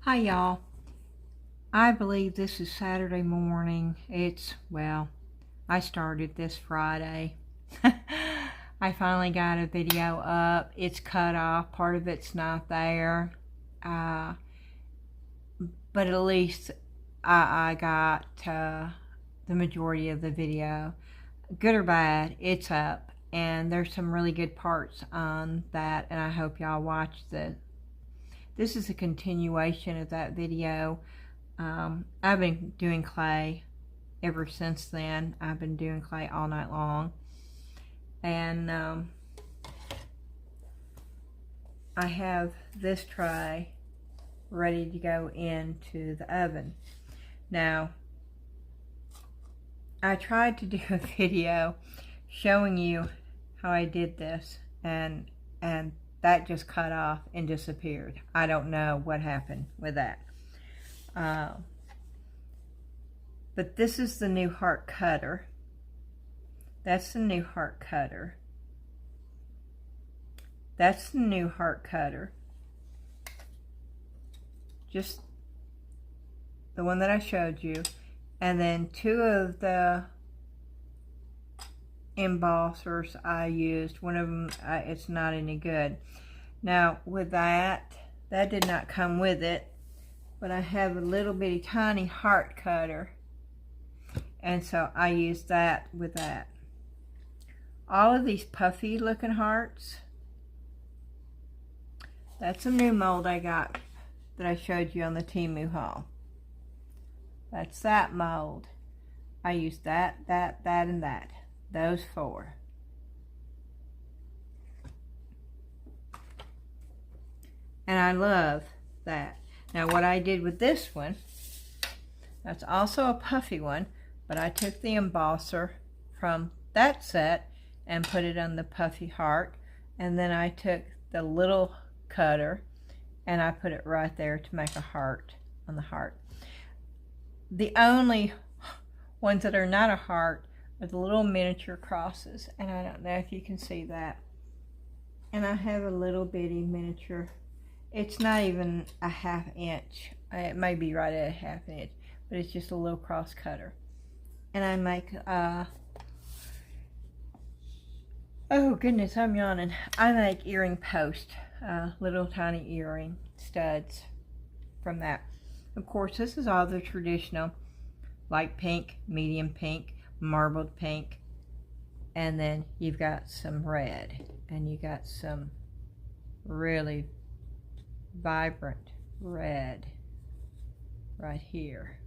Hi y'all. I believe this is Saturday morning. Well, I started this Friday. I finally got a video up. It's cut off. Part of it's not there. But at least I got the majority of the video. Good or bad, it's up. And there's some really good parts on that, and I hope y'all watch this. This is a continuation of that video. I've been doing clay ever since then. I've been doing clay all night long. And I have this tray ready to go into the oven. Now, I tried to do a video showing you how I did this, and that just cut off and disappeared. I don't know what happened with that. But this is the new heart cutter. That's the new heart cutter. That's the new heart cutter. Just the one that I showed you. And then two of the embossers I used. One of them, it's not any good. Now with that did not come with it, but I have a little bitty tiny heart cutter, and so I used that with that. All of these puffy looking hearts, that's a new mold I got that I showed you on the Temu haul. That's that mold. I used that, and that. Those four. And I love that. Now what I did with this one, that's also a puffy one, but I took the embosser from that set and put it on the puffy heart, and then I took the little cutter and I put it right there to make a heart on the heart. The only ones that are not a heart are the little miniature crosses, and I don't know if you can see that. And I have a little bitty miniature. It's not even a ½ inch. It may be right at a ½ inch, but it's just a little cross cutter. And I make, oh goodness, I'm yawning. I make earring posts, little tiny earring studs from that. Of course, this is all the traditional light pink, medium pink, marbled pink, and then you've got some red, and you got some really vibrant red right here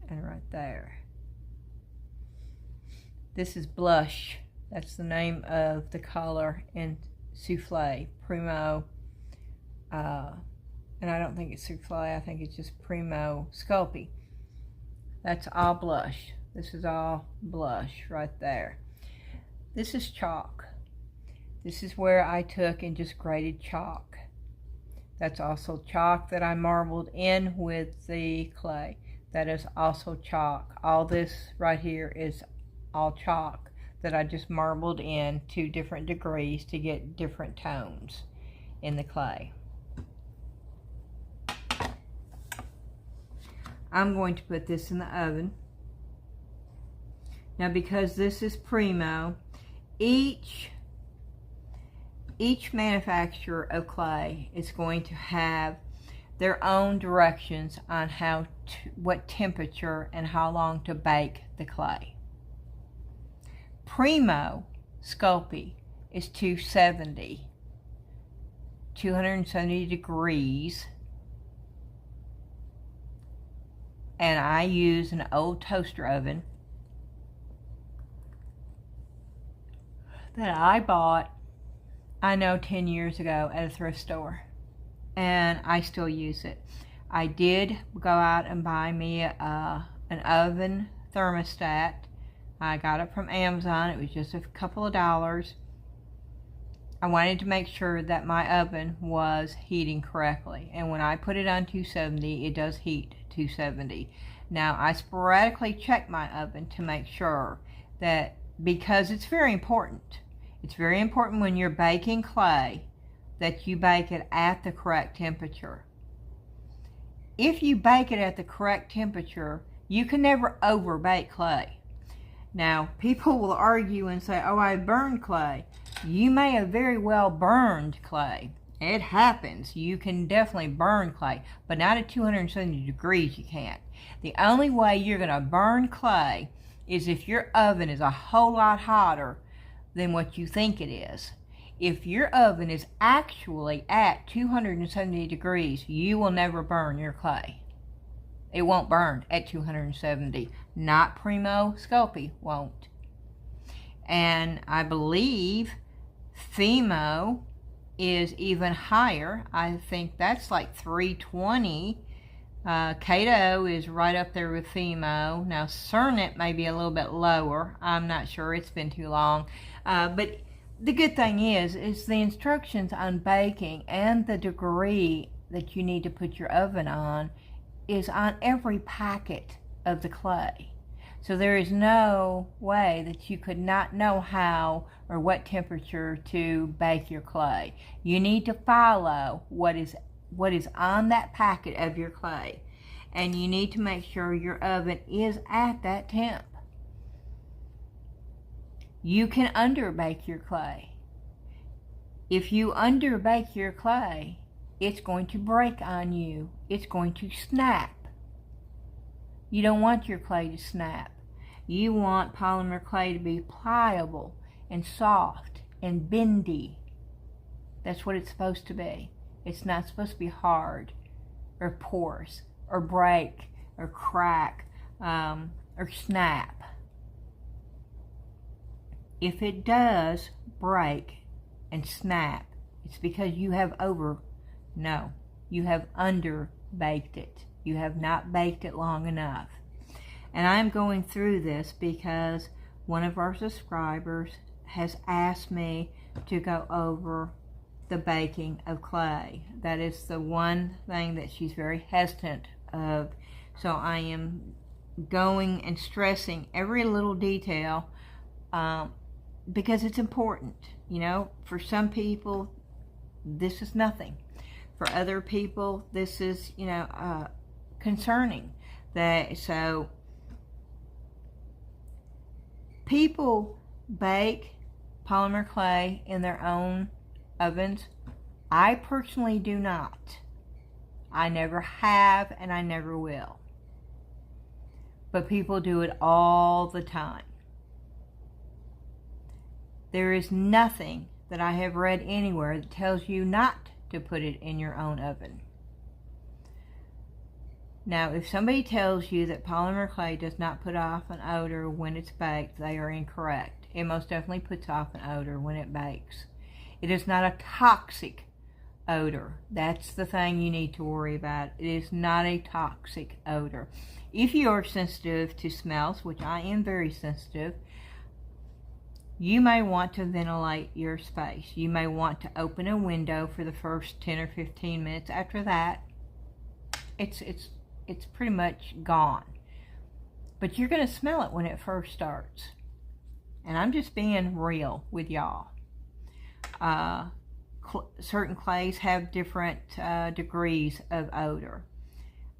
and right there. This is blush. That's the name of the color in Souffle, Primo, and I don't think it's Souffle, I think it's just Primo Sculpey. That's all blush. This is all blush right there. This is chalk. This is where I took and just grated chalk. That's also chalk that I marbled in with the clay. That is also chalk. All this right here is all chalk that I just marbled in to different degrees to get different tones in the clay. I'm going to put this in the oven. Now because this is Primo, each manufacturer of clay is going to have their own directions on what temperature and how long to bake the clay. Primo Sculpey is 270 degrees, and I use an old toaster oven that I bought, I know, 10 years ago at a thrift store, and I still use it. I did go out and buy me an oven thermostat. I got it from Amazon. It was just a couple of dollars. I wanted to make sure that my oven was heating correctly, and when I put it on 270, it does heat 270. Now I sporadically check my oven to make sure that, because it's very important. It's very important when you're baking clay that you bake it at the correct temperature. if you bake it at the correct temperature, you can never over bake clay. Now, people will argue and say, oh, I burned clay. You may have very well burned clay. It happens. You can definitely burn clay, but not at 270 degrees you can't. The only way you're going to burn clay is if your oven is a whole lot hotter than what you think it is. If your oven is actually at 270 degrees, you will never burn your clay. It won't burn at 270. Not Primo Sculpey won't. And I believe Fimo is even higher. I think that's like 320. Kato is right up there with Fimo. Now Cernet may be a little bit lower. I'm not sure. It's been too long. But the good thing is the instructions on baking and the degree that you need to put your oven on is on every packet of the clay. So there is no way that you could not know how or what temperature to bake your clay. You need to follow what is on that packet of your clay. And you need to make sure your oven is at that temp. You can underbake your clay. If you underbake your clay, it's going to break on you. It's going to snap. You don't want your clay to snap. You want polymer clay to be pliable and soft and bendy. That's what it's supposed to be. It's not supposed to be hard or porous or break or crack or snap. If it does break and snap, it's because you have you have under-baked it. You have not baked it long enough. And I'm going through this because one of our subscribers has asked me to go over the baking of clay. That is the one thing that she's very hesitant of. So I am going and stressing every little detail because it's important. You know, for some people, this is nothing. For other people, this is, concerning. So people bake polymer clay in their own ovens. I personally do not. I never have and I never will. But people do it all the time. There is nothing that I have read anywhere that tells you not to put it in your own oven. Now, if somebody tells you that polymer clay does not put off an odor when it's baked, they are incorrect. It most definitely puts off an odor when it bakes. It is not a toxic odor. That's the thing you need to worry about. It is not a toxic odor. If you are sensitive to smells, which I am very sensitive, you may want to ventilate your space. You may want to open a window for the first 10 or 15 minutes. After that, it's pretty much gone. But you're going to smell it when it first starts. And I'm just being real with y'all. Certain clays have different degrees of odor.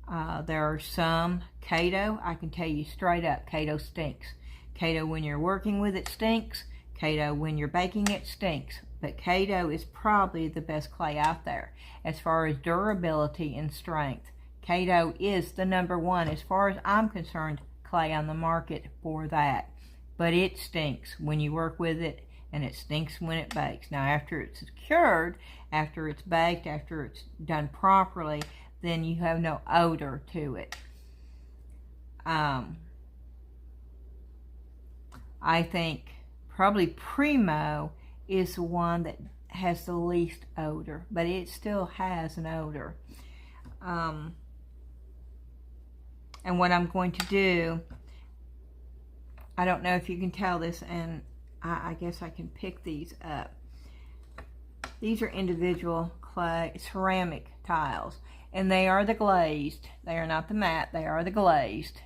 There are some, Kato, I can tell you straight up, Kato stinks. Kato, when you're working with it, stinks. Kato, when you're baking it, stinks. But Kato is probably the best clay out there as far as durability and strength. Kato is the #1 as far as I'm concerned clay on the market for that. But it stinks when you work with it, and it stinks when it bakes. Now, after it's cured, after it's baked, after it's done properly, then you have no odor to it. I think probably Primo is the one that has the least odor, but it still has an odor. And what I'm going to do, I don't know if you can tell this, and I guess I can pick these up. These are individual clay ceramic tiles, and they are the glazed. They are not the matte, they are the glazed.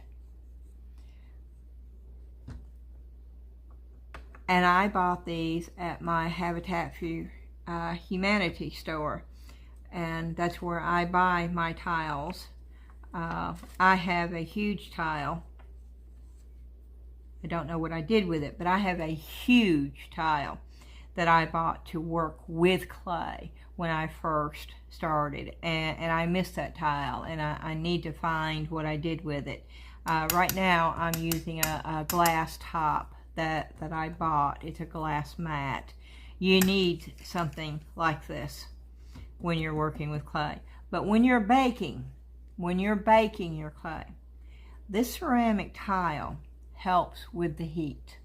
And I bought these at my Habitat for Humanity store, and that's where I buy my tiles. I have a huge tile. I don't know what I did with it, but I have a huge tile that I bought to work with clay when I first started, and I missed that tile, and I need to find what I did with it. Right now I'm using a glass top that I bought. It's a glass mat. You need something like this when you're working with clay. But when you're baking your clay, this ceramic tile helps with the heat.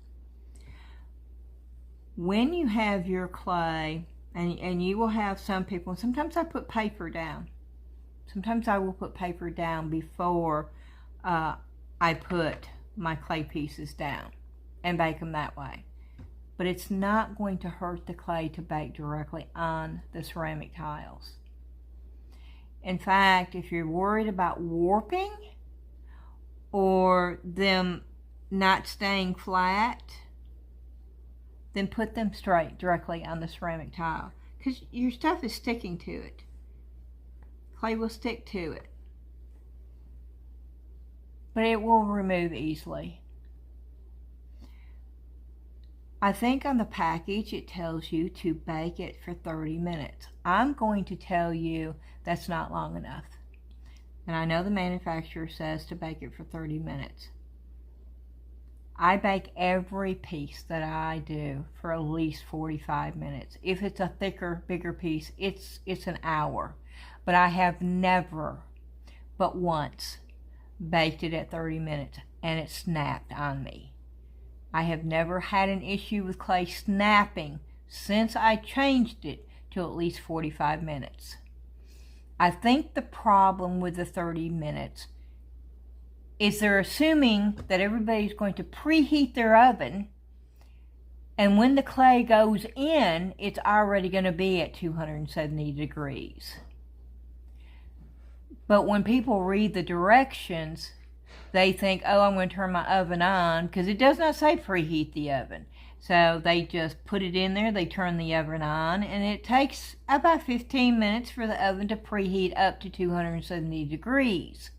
When you have your clay, and you will have some people, and sometimes I put paper down. Sometimes I will put paper down before I put my clay pieces down and bake them that way. But it's not going to hurt the clay to bake directly on the ceramic tiles. In fact, if you're worried about warping or them not staying flat, then put them straight directly on the ceramic tile, because your stuff is sticking to it. Clay will stick to it, but it will remove easily. I think on the package it tells you to bake it for 30 minutes. I'm going to tell you that's not long enough. And I know the manufacturer says to bake it for 30 minutes. I bake every piece that I do for at least 45 minutes. If it's a thicker, bigger piece, it's an hour. But I have never but once baked it at 30 minutes and it snapped on me. I have never had an issue with clay snapping since I changed it to at least 45 minutes. I think the problem with the 30 minutes is they're assuming that everybody's going to preheat their oven, and when the clay goes in, it's already going to be at 270 degrees. But when people read the directions, they think, oh, I'm going to turn my oven on, because it does not say preheat the oven. So they just put it in there, they turn the oven on, and it takes about 15 minutes for the oven to preheat up to 270 degrees.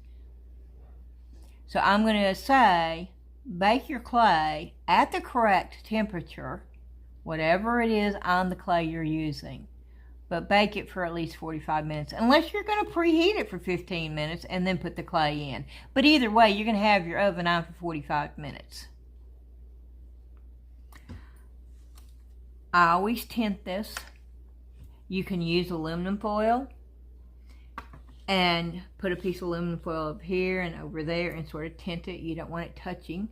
So I'm going to say, bake your clay at the correct temperature, whatever it is on the clay you're using. But bake it for at least 45 minutes, unless you're going to preheat it for 15 minutes and then put the clay in. But either way, you're going to have your oven on for 45 minutes. I always tint this. You can use aluminum foil and put a piece of aluminum foil up here and over there and sort of tint it. You don't want it touching,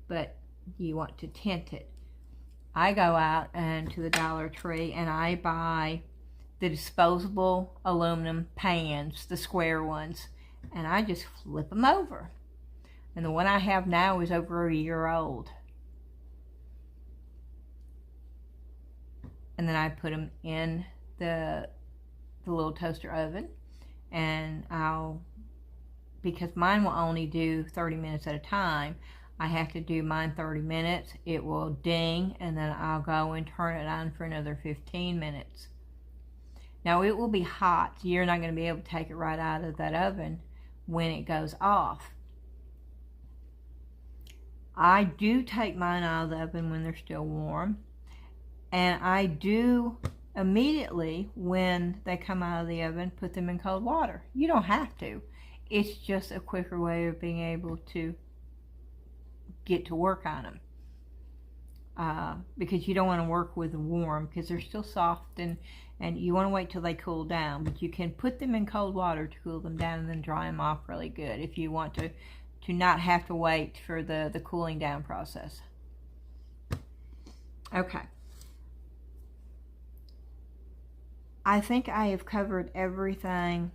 but you want to tint it. I go out and to the Dollar Tree and I buy the disposable aluminum pans, the square ones, and I just flip them over. And the one I have now is over a year old. And then I put them in the little toaster oven, and because mine will only do 30 minutes at a time, I have to do mine 30 minutes. It will ding, and then I'll go and turn it on for another 15 minutes. Now it will be hot, so you're not going to be able to take it right out of that oven when it goes off. I do take mine out of the oven when they're still warm, and I do immediately when they come out of the oven put them in cold water. You don't have to. It's just a quicker way of being able to get to work on them. Because you don't want to work with them warm because they're still soft, and you want to wait till they cool down. But you can put them in cold water to cool them down and then dry them off really good if you want to not have to wait for the cooling down process. Okay. I think I have covered everything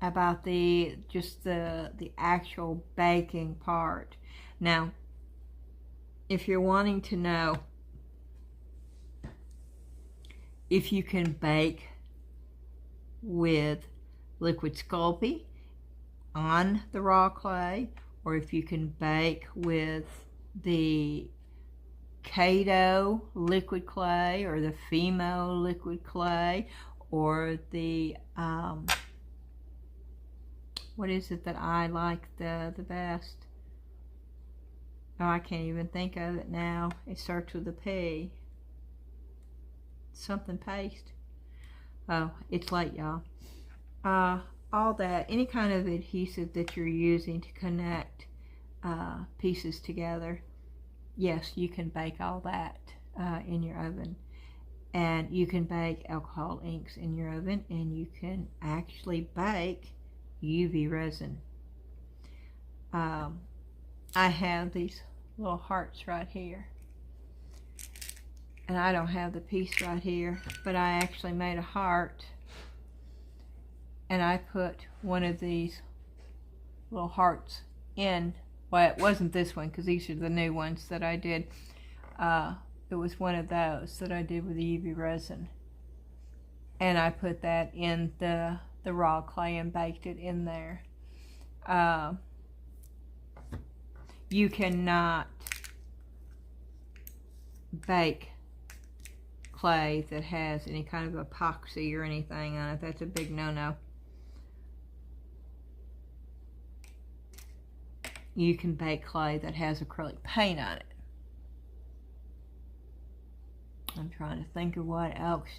about the actual baking part. Now, if you're wanting to know if you can bake with liquid Sculpey on the raw clay, or if you can bake with the Kato liquid clay or the Fimo liquid clay or the what is it that I like the best? Oh, I can't even think of it now. It starts with a P. Something paste. Oh, it's late, y'all. All that, any kind of adhesive that you're using to connect pieces together, yes, you can bake all that in your oven. And you can bake alcohol inks in your oven, and you can actually bake UV resin. I have these little hearts right here, and I don't have the piece right here, but I actually made a heart, and I put one of these little hearts in. Well, it wasn't this one, because these are the new ones that I did. It was one of those that I did with the UV resin, and I put that in the raw clay and baked it in there. You cannot bake clay that has any kind of epoxy or anything on it. That's a big no-no. You can bake clay that has acrylic paint on it. I'm trying to think of what else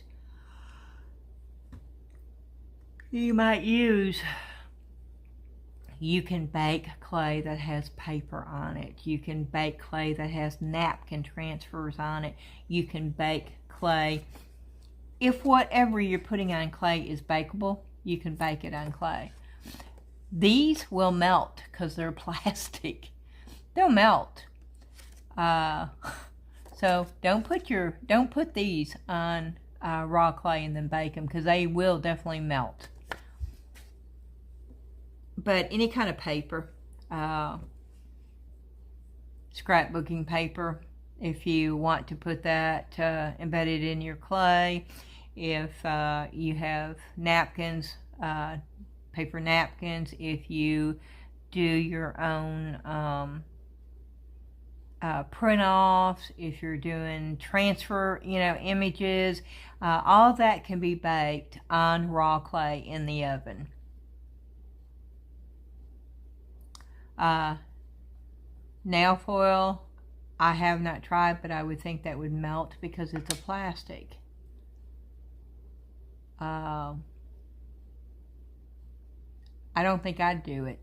you might use. You can bake clay that has paper on it. You can bake clay that has napkin transfers on it. You can bake clay. If whatever you're putting on clay is bakeable, you can bake it on clay. These will melt because they're plastic. They'll melt. So don't put these on raw clay and then bake them, because they will definitely melt. But any kind of paper, scrapbooking paper, if you want to put that embedded in your clay, if you have napkins, paper napkins, if you do your own print-offs, if you're doing transfer, images, all that can be baked on raw clay in the oven. Nail foil, I have not tried, but I would think that would melt because it's a plastic. I don't think I'd do it.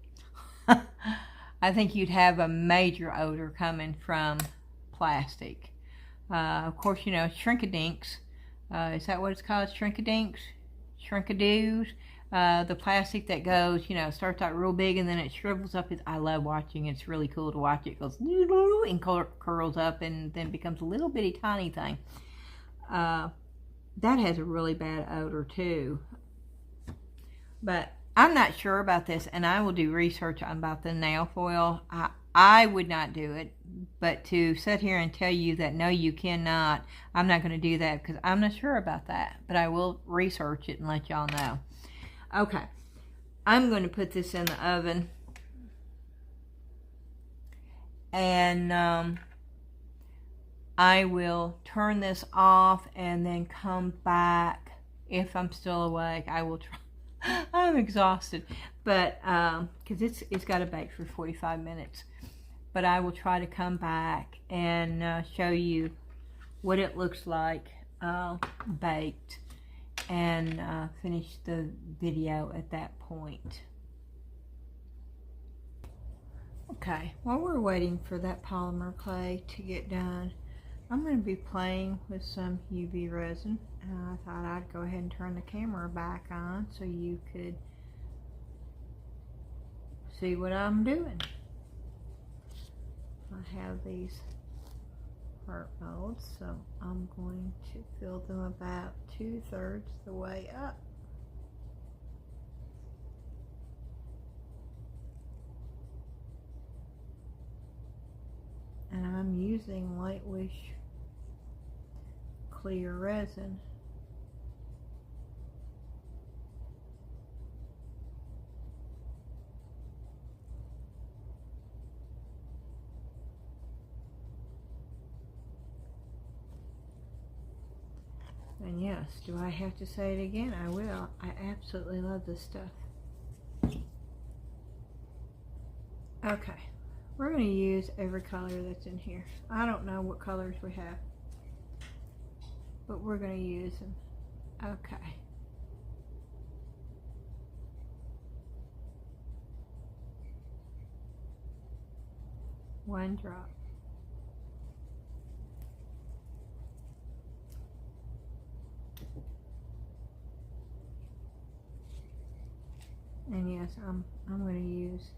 I think you'd have a major odor coming from plastic. Of course, Shrinkadinks. Is that what it's called? Shrinkadinks? Shrinkadoos? The plastic that goes, starts out real big and then it shrivels up. I love watching it. It's really cool to watch it. It goes and curls up and then becomes a little bitty tiny thing. That has a really bad odor too. But I'm not sure about this, and I will do research about the nail foil. I would not do it, but to sit here and tell you that no, you cannot, I'm not going to do that because I'm not sure about that. But I will research it and let y'all know. Okay, I'm going to put this in the oven, and I will turn this off and then come back. If I'm still awake, I will try. I'm exhausted, but because it's got to bake for 45 minutes. But I will try to come back and show you what it looks like baked, and finish the video at that point. Okay, while we're waiting for that polymer clay to get done, I'm going to be playing with some UV resin. I thought I'd go ahead and turn the camera back on so you could see what I'm doing. I have these heart molds, so I'm going to fill them about 2/3 the way up. And I'm using Lightwish Clear Resin. And yes, do I have to say it again? I will. I absolutely love this stuff. Okay, we're going to use every color that's in here. I don't know what colors we have, but we're going to use them. Okay. One drop. And yes, I'm going to use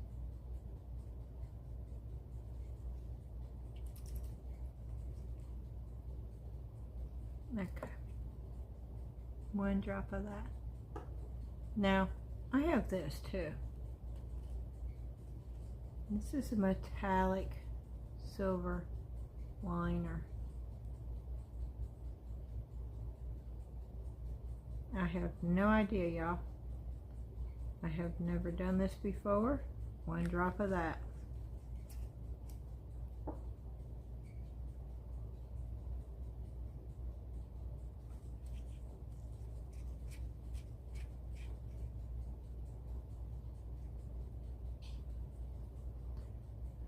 one drop of that. Now, I have this too. This is a metallic silver liner. I have no idea, y'all. I have never done this before. One drop of that.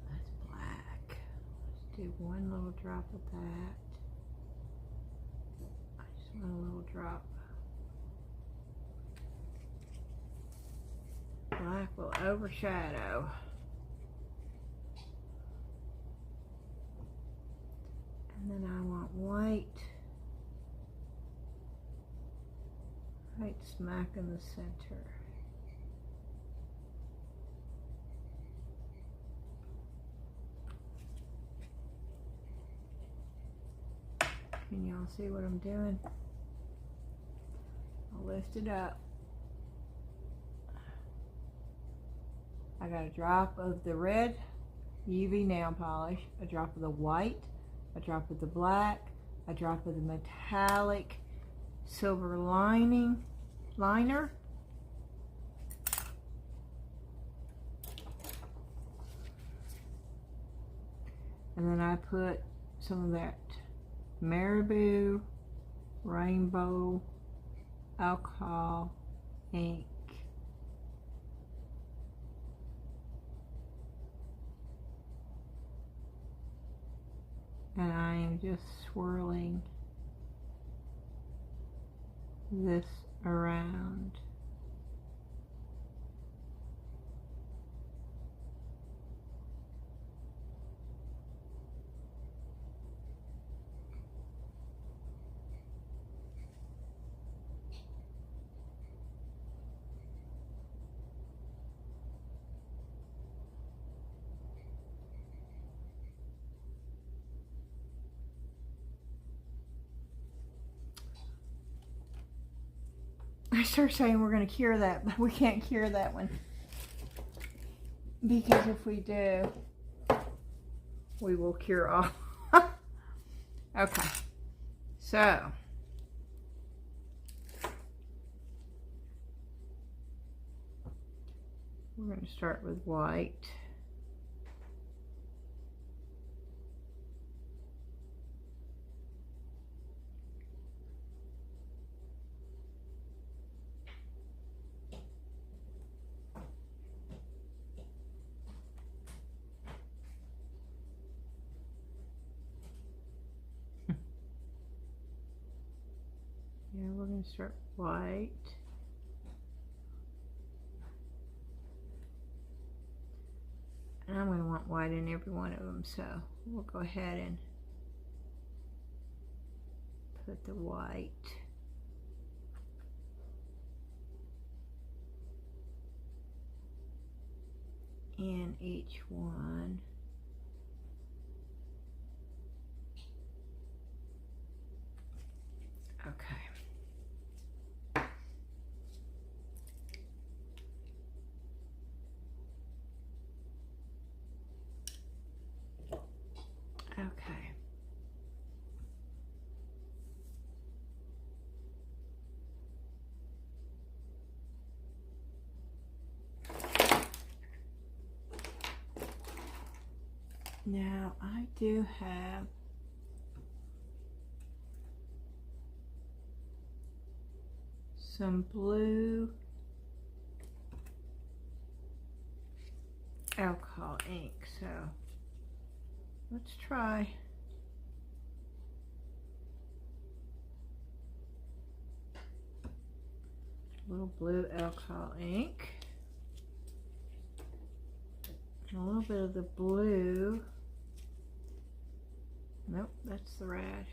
That's black. Let's do one little drop of that. I just want a little drop. Black will overshadow. And then I want white. Right smack in the center. Can y'all see what I'm doing? I'll lift it up. I got a drop of the red UV nail polish, a drop of the white, a drop of the black, a drop of the metallic silver liner, and then I put some of that Marabou Rainbow alcohol ink. And I am just swirling this around. I start saying we're going to cure that, but we can't cure that one. Because if we do, we will cure all. Okay. So. We're going to start with white. Yeah, we're going to start white. And I'm going to want white in every one of them, so we'll go ahead and put the white. In each one. Okay. Okay. Now I do have some blue alcohol ink. So let's try a little blue alcohol ink. And a little bit of the blue. Nope, that's the red.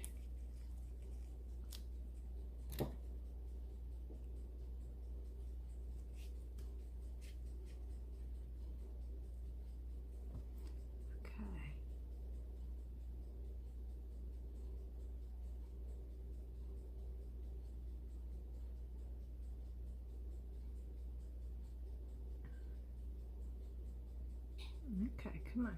Okay, come on.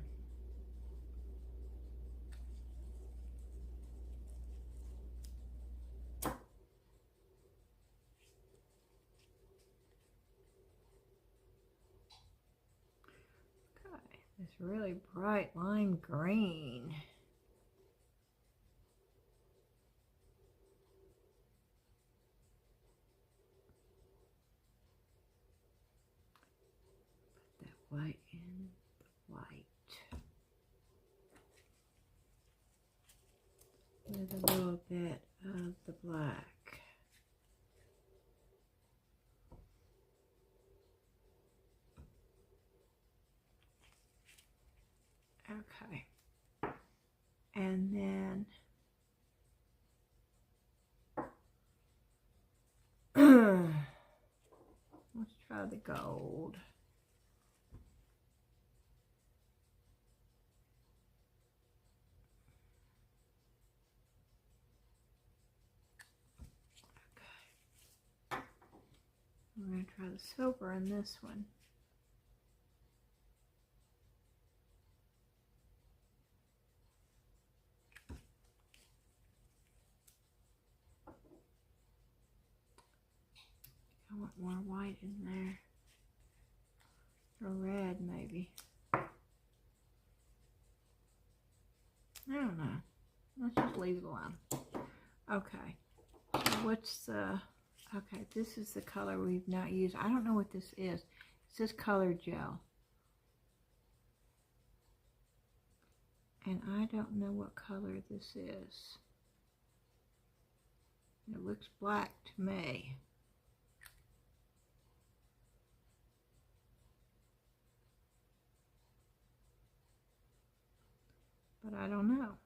Okay, this really bright lime green. Put that white in the white. With a little bit of the black. Okay. And then let's try the gold. We're going to try the silver in this one. I want more white in there. Or red, maybe. I don't know. Let's just leave it alone. Okay. So what's the... Okay, this is the color we've not used. I don't know what this is. It says color gel. And I don't know what color this is. It looks black to me. But I don't know.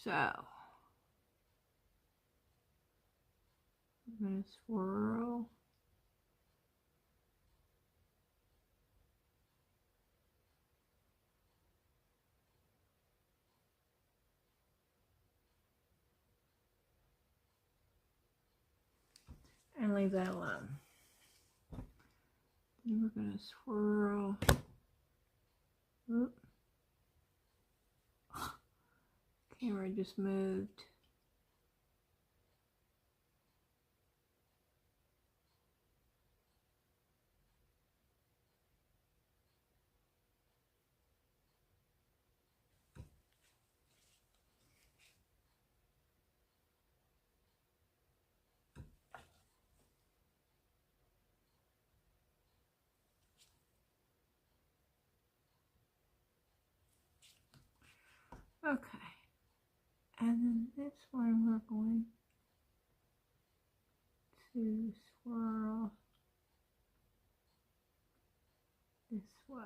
So, I'm going to swirl. And leave that alone. Then we're going to swirl. Oop. Camera just moved. Okay. And then this one we're going to swirl this way.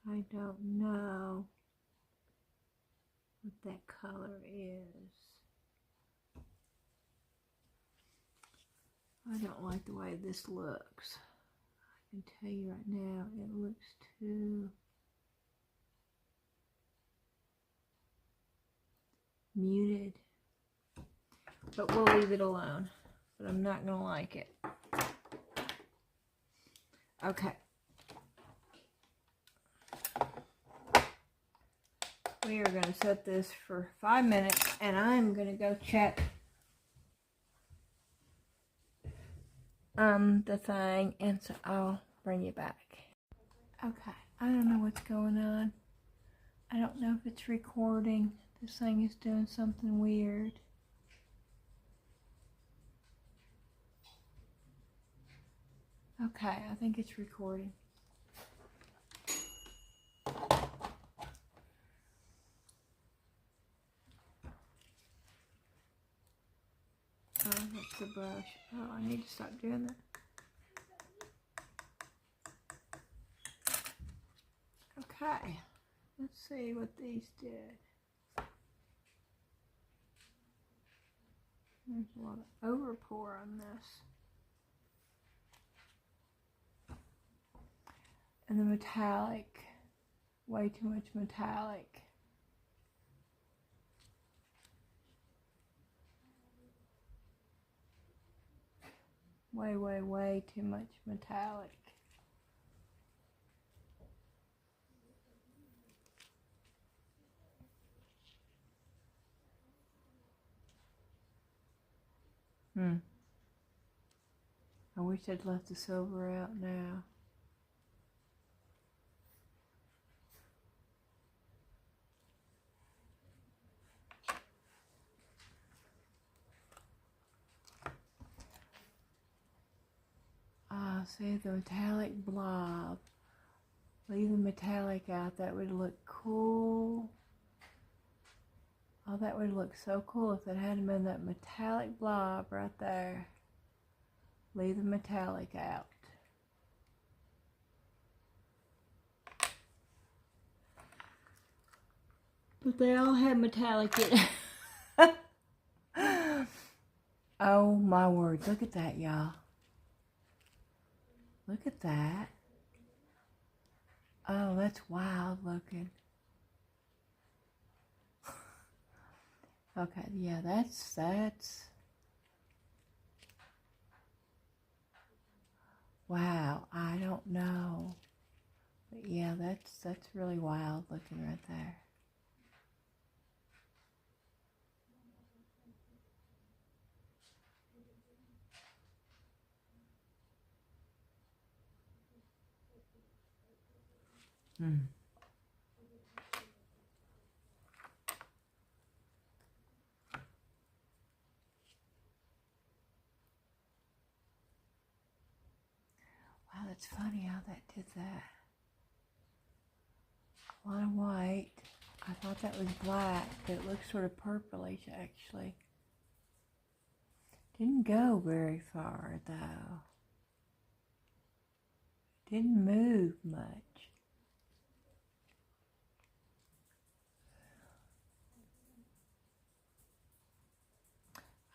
I don't know what that color is. I don't like the way this looks. I can tell you right now, it looks too muted. But we'll leave it alone. But I'm not going to like it. Okay. We are going to set this for 5 minutes, and I'm going to go check the thing, and so I'll bring you back. Okay, I don't know what's going on. I don't know if it's recording. This thing is doing something weird. Okay, I think it's recording. Oh, that's the brush. Oh, I need to stop doing that. Okay, let's see what these did. There's a lot of overpour on this. And the metallic, way too much metallic. Way, way, way too much metallic. I wish I'd left the silver out now. Ah, see the metallic blob. Leave the metallic out. That would look cool. Oh, that would look so cool if it hadn't been that metallic blob right there. Leave the metallic out. But they all have metallic in it. Oh my word, look at that, y'all. Look at that. Oh, that's wild looking. Okay, yeah, that's wow, I don't know. But yeah, that's really wild looking right there. Wow, that's funny how that did that. A lot of white. I thought that was black, but it looks sort of purplish actually. Didn't go very far though. Didn't move much.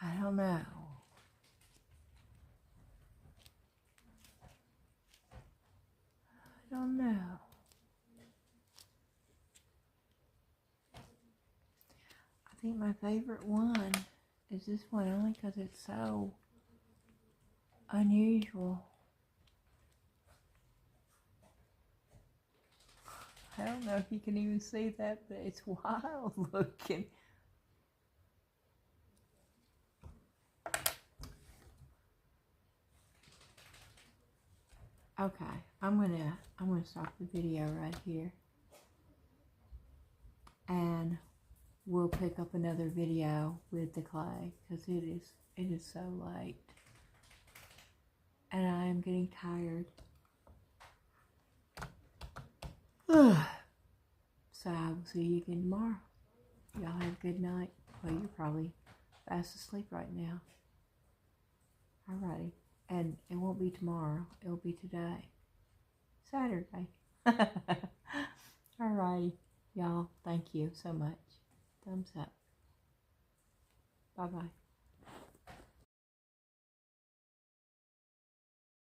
I don't know. I don't know. I think my favorite one is this one only because it's so unusual. I don't know if you can even see that, but it's wild looking. Okay, I'm gonna stop the video right here, and we'll pick up another video with the clay because it is so late, and I am getting tired. So I will see you again tomorrow. Y'all have a good night. Well, you're probably fast asleep right now. Alrighty. And it won't be tomorrow. It'll be today. Saturday. Alrighty. Y'all, thank you so much. Thumbs up. Bye-bye.